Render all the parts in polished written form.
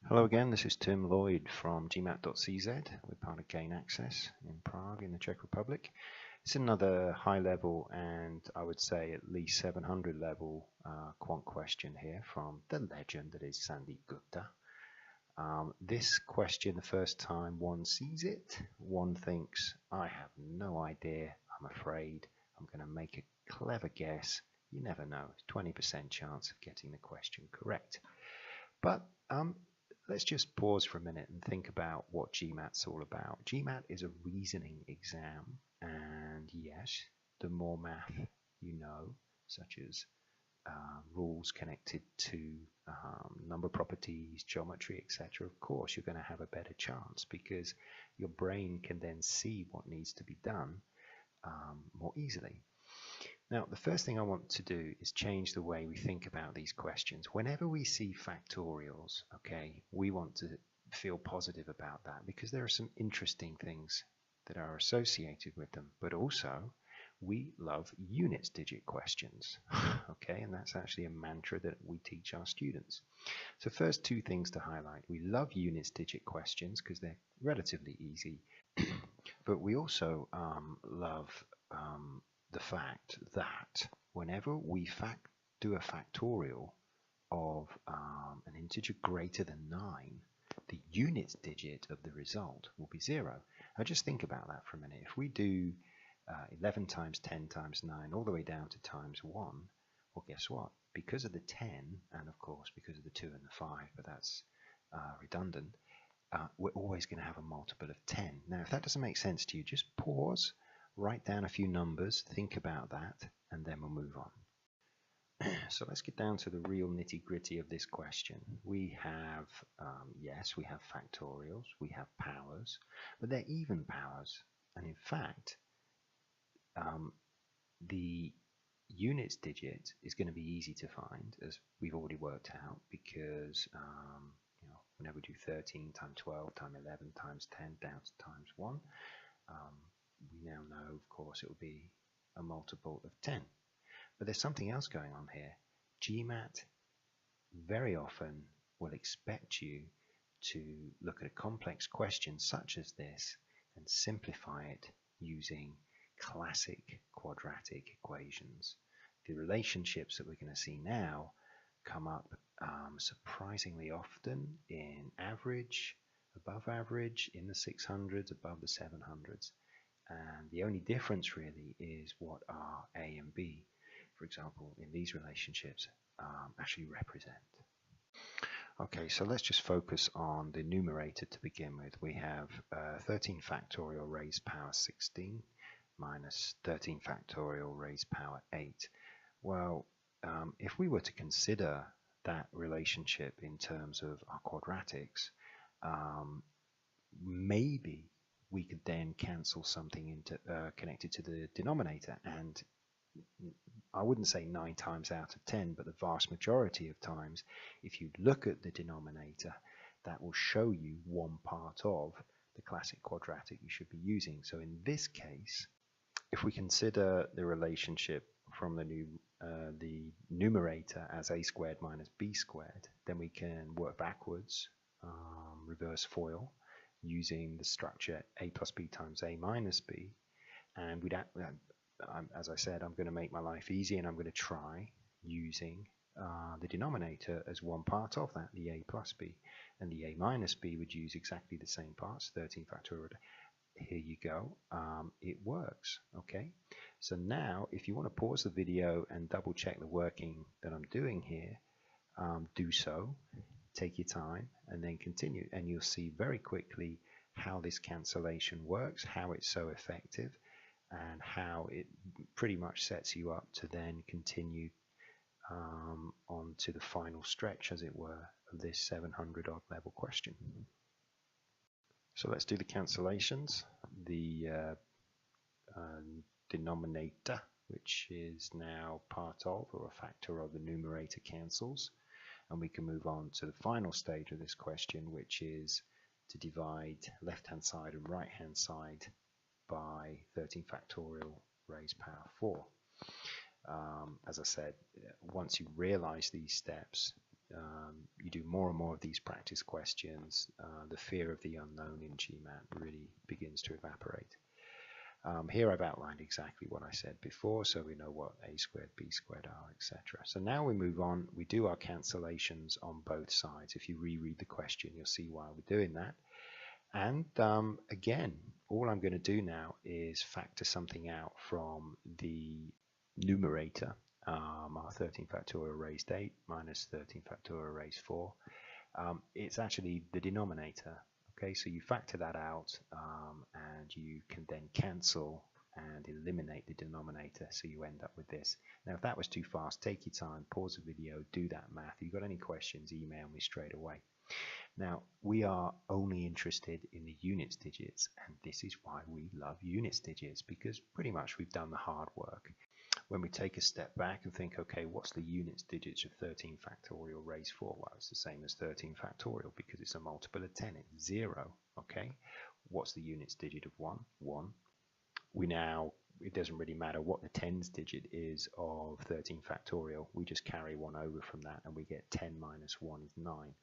Hello again, this is Tim Lloyd from gmat.cz. We're part of Gain Access in Prague in the Czech Republic. It's another high level and I would say at least 700 level quant question here from the legend that is Sandeep Gupta. This question, the first time one sees it, one thinks, I have no idea, I'm afraid, I'm going to make a clever guess. You never know, 20% chance of getting the question correct. But let's just pause for a minute and think about what GMAT's all about. GMAT is a reasoning exam, and yes, the more math you know, such as rules connected to number properties, geometry, etc., of course you're going to have a better chance because your brain can then see what needs to be done more easily. Now, the first thing I want to do is change the way we think about these questions. Whenever we see factorials, okay, we want to feel positive about that because there are some interesting things that are associated with them, but also we love units digit questions, okay, and that's actually a mantra that we teach our students. So first, two things to highlight. We love units digit questions because they're relatively easy, but we also love the fact that whenever we do a factorial of an integer greater than 9, the units digit of the result will be 0. Now just think about that for a minute. If we do 11 times 10 times 9 all the way down to times 1, well, guess what? Because of the 10, and of course because of the 2 and the 5, but that's redundant, we're always going to have a multiple of 10. Now if that doesn't make sense to you, just pause, write down a few numbers, think about that, and then we'll move on. So let's get down to the real nitty-gritty of this question. We have, yes, we have factorials, we have powers, but they're even powers. And in fact, the units digit is going to be easy to find, as we've already worked out, because whenever we do 13 times 12 times 11 times 10 down to times 1, we now know, of course, it will be a multiple of 10. But there's something else going on here. GMAT very often will expect you to look at a complex question such as this and simplify it using classic quadratic equations. The relationships that we're going to see now come up surprisingly often in average, above average, in the 600s, above the 700s. And the only difference really is what are A and B, for example, in these relationships actually represent. Okay, so let's just focus on the numerator to begin with. We have 13 factorial raised power 16 minus 13 factorial raised power 8. Well, if we were to consider that relationship in terms of our quadratics, maybe we could then cancel something into connected to the denominator, and I wouldn't say 9 times out of 10, but the vast majority of times, if you look at the denominator, that will show you one part of the classic quadratic you should be using. So in this case, if we consider the relationship from the numerator as a squared minus b squared, then we can work backwards, reverse FOIL, using the structure a plus b times a minus b, and as I said, I'm going to make my life easy and I'm going to try using the denominator as one part of that, the a plus b, and the a minus b would use exactly the same parts, 13 factorial. Here you go, it works. Okay, so now if you want to pause the video and double check the working that I'm doing here, do so. Take your time and then continue, and you'll see very quickly how this cancellation works, how it's so effective, and how it pretty much sets you up to then continue on to the final stretch, as it were, of this 700 odd level question. So let's do the cancellations. The denominator, which is now part of or a factor of the numerator, cancels. And we can move on to the final stage of this question, which is to divide left-hand side and right-hand side by 13 factorial raised power 4. As I said, once you realize these steps, you do more and more of these practice questions, the fear of the unknown in GMAT really begins to evaporate. Here I've outlined exactly what I said before, so we know what a squared, b squared are, etc. So now we move on, we do our cancellations on both sides. If you reread the question, you'll see why we're doing that. And again, all I'm going to do now is factor something out from the numerator, our 13 factorial raised 8 minus 13 factorial raised 4. It's actually the denominator. Okay, so you factor that out and you can then cancel and eliminate the denominator, so you end up with this. Now, if that was too fast, take your time, pause the video, do that math. If you've got any questions, email me straight away. Now, we are only interested in the units digits, and this is why we love units digits, because pretty much we've done the hard work. When we take a step back and think, okay, what's the units digits of 13 factorial raised 4? Well, it's the same as 13 factorial because it's a multiple of 10. It's 0, okay? What's the units digit of 1? 1. It doesn't really matter what the tens digit is of 13 factorial. We just carry 1 over from that and we get 10 minus 1 is 9.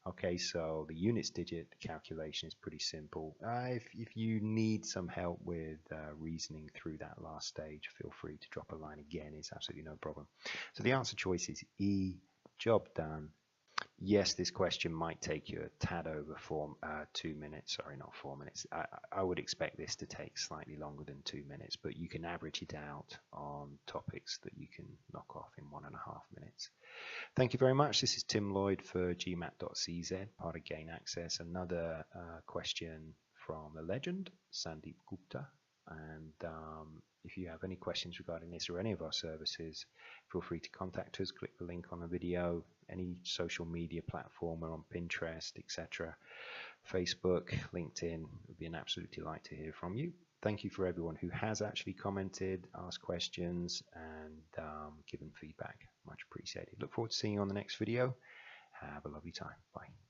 Okay, so the units digit calculation is pretty simple. If you need some help with reasoning through that last stage, feel free to drop a line again. It's absolutely no problem. So the answer choice is E, job done. Yes, this question might take you a tad over 2 minutes. Sorry, not 4 minutes. I would expect this to take slightly longer than 2 minutes, but you can average it out on topics that you can knock off in 1.5 minutes. Thank you very much. This is Tim Lloyd for GMAT.cz, part of Gain Access. Another question from the legend, Sandeep Gupta. And if you have any questions regarding this or any of our services, feel free to contact us. Click the link on the video. Any social media platform, we're on Pinterest, etc. Facebook, LinkedIn. It would be an absolute delight to hear from you. Thank you for everyone who has actually commented, asked questions, and given feedback. Much appreciated. Look forward to seeing you on the next video. Have a lovely time. Bye.